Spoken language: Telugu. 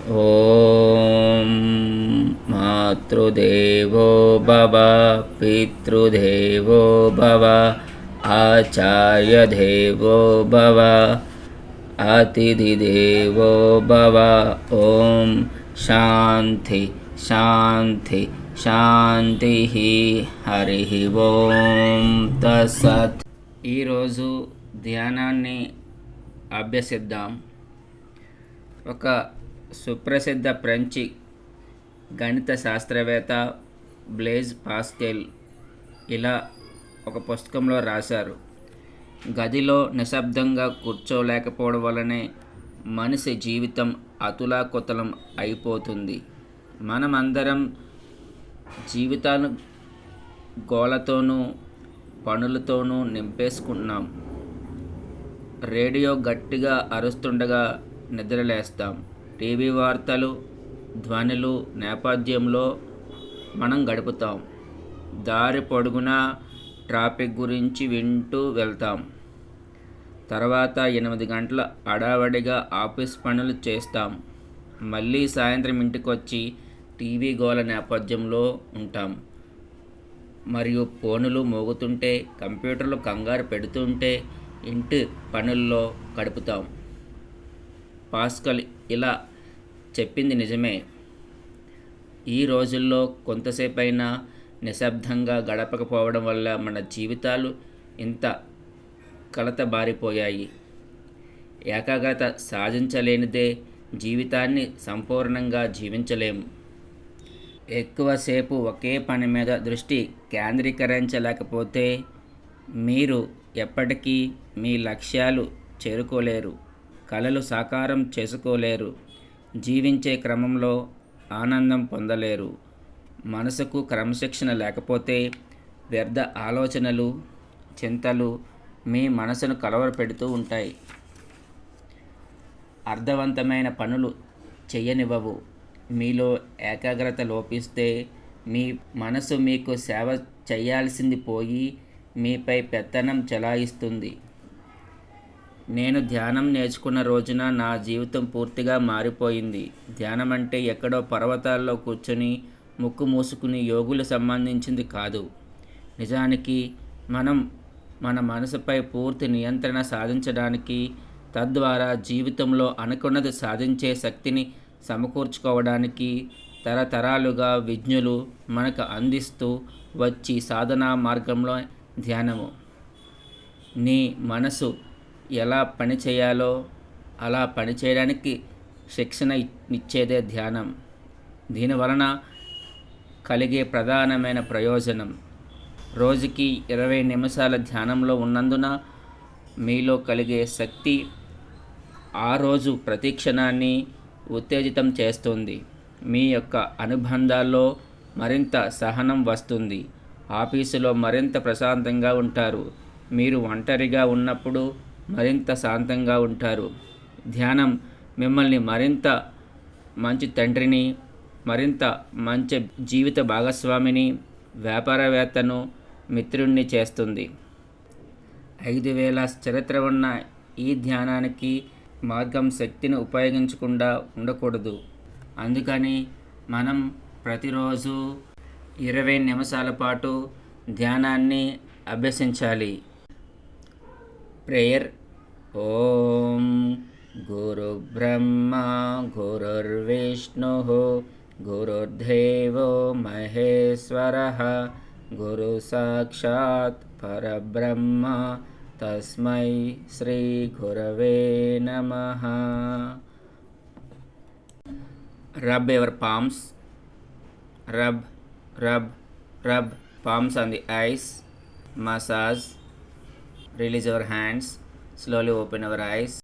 ఓం మాతృదేవో భవ పితృదేవో భవ ఆచార్యదేవో భవ అతిథిదేవో భవ. ఓం శాంతి శాంతి శాంతి. హరి ఓం తత్సత్. ఈరోజు ధ్యానాన్ని అభ్యసిద్దాం. ఒక సుప్రసిద్ధ ఫ్రెంచి గణిత శాస్త్రవేత్త బ్లేజ్ పాస్కెల్ ఇలా ఒక పుస్తకంలో రాశారు. గదిలో నిశ్శబ్దంగా కూర్చోలేకపోవడం వల్లనే మనిషి జీవితం అతులాకుతలం అయిపోతుంది. మనమందరం జీవితాలు గోలతోనూ పనులతోనూ నింపేసుకున్నాం. రేడియో గట్టిగా అరుస్తుండగా నిద్రలేస్తాం. టీవీ వార్తలు ధ్వనులు నేపథ్యంలో మనం గడుపుతాం. దారి పొడుగునా ట్రాఫిక్ గురించి వింటూ వెళ్తాం. తర్వాత 8 గంటల హడావడిగా ఆఫీస్ పనులు చేస్తాం. మళ్ళీ సాయంత్రం ఇంటికొచ్చి టీవీ గోల నేపథ్యంలో ఉంటాం. మరియు ఫోనులు మోగుతుంటే, కంప్యూటర్లు కంగారు పెడుతుంటే ఇంటి పనుల్లో గడుపుతాం. పాస్కల్ ఇలా చెప్పింది నిజమే. ఈ రోజుల్లో కొంతసేపైనా నిశ్శబ్దంగా గడపకపోవడం వల్ల మన జీవితాలు ఇంత కలతబారిపోయాయి. ఏకాగ్రత సాధించలేనిదే జీవితాన్ని సంపూర్ణంగా జీవించలేము. ఎక్కువసేపు ఒకే పని మీద దృష్టి కేంద్రీకరించలేకపోతే మీరు ఎప్పటికీ మీ లక్ష్యాలు చేరుకోలేరు, కలలు సాకారం చేసుకోలేరు, జీవించే క్రమంలో ఆనందం పొందలేరు. మనసుకు క్రమశిక్షణ లేకపోతే వ్యర్థ ఆలోచనలు, చింతలు మీ మనసును కలవరపెడుతూ ఉంటాయి. అర్థవంతమైన పనులు చేయనివ్వవు. మీలో ఏకాగ్రత లోపిస్తే మీ మనసు మీకు సేవ చేయాల్సింది పోయి మీపై పెత్తనం చెలాయిస్తుంది. నేను ధ్యానం నేర్చుకున్న రోజున నా జీవితం పూర్తిగా మారిపోయింది. ధ్యానం అంటే ఎక్కడో పర్వతాల్లో కూర్చొని ముక్కు మూసుకుని యోగులు సంబంధించింది కాదు. నిజానికి మనం మన మనసుపై పూర్తి నియంత్రణ సాధించడానికి, తద్వారా జీవితంలో అనుకున్నది సాధించే శక్తిని సమకూర్చుకోవడానికి తరతరాలుగా విజ్ఞులు మనకు అందిస్తూ వచ్చి సాధనా మార్గంలో ధ్యానము. నీ మనసు ఎలా పనిచేయాలో అలా పనిచేయడానికి శిక్షణ ఇచ్చేదే ధ్యానం. దీనివలన కలిగే ప్రధానమైన ప్రయోజనం, రోజుకి 20 నిమిషాల ధ్యానంలో ఉన్నందున మీలో కలిగే శక్తి ఆ రోజు ప్రతి క్షణాన్ని ఉత్తేజితం చేస్తుంది. మీ యొక్క అనుబంధాల్లో మరింత సహనం వస్తుంది. ఆఫీసులో మరింత ప్రశాంతంగా ఉంటారు. మీరు ఒంటరిగా ఉన్నప్పుడు మరింత శాంతంగా ఉంటారు. ధ్యానం మిమ్మల్ని మరింత మంచి తండ్రిని, మరింత మంచి జీవిత భాగస్వామిని, వ్యాపారవేత్తను, మిత్రుణ్ణి చేస్తుంది. 5000 చరిత్ర ఉన్న ఈ ధ్యానానికి మార్గం శక్తిని ఉపయోగించకుండా ఉండకూడదు. అందుకని మనం ప్రతిరోజు 20 నిమిషాల పాటు ధ్యానాన్ని అభ్యసించాలి. ప్రేయర్. ఓం గురు బ్రహ్మ గురుర్విష్ణు గురుర్దేవో మహేశ్వరః గురు సాక్షాత్ పరబ్రహ్మ తస్మై శ్రీ గురవే నమః. Rub your palms. Rub, rub, rub palms on the eyes. Massage. Release your hands. Slowly open your eyes.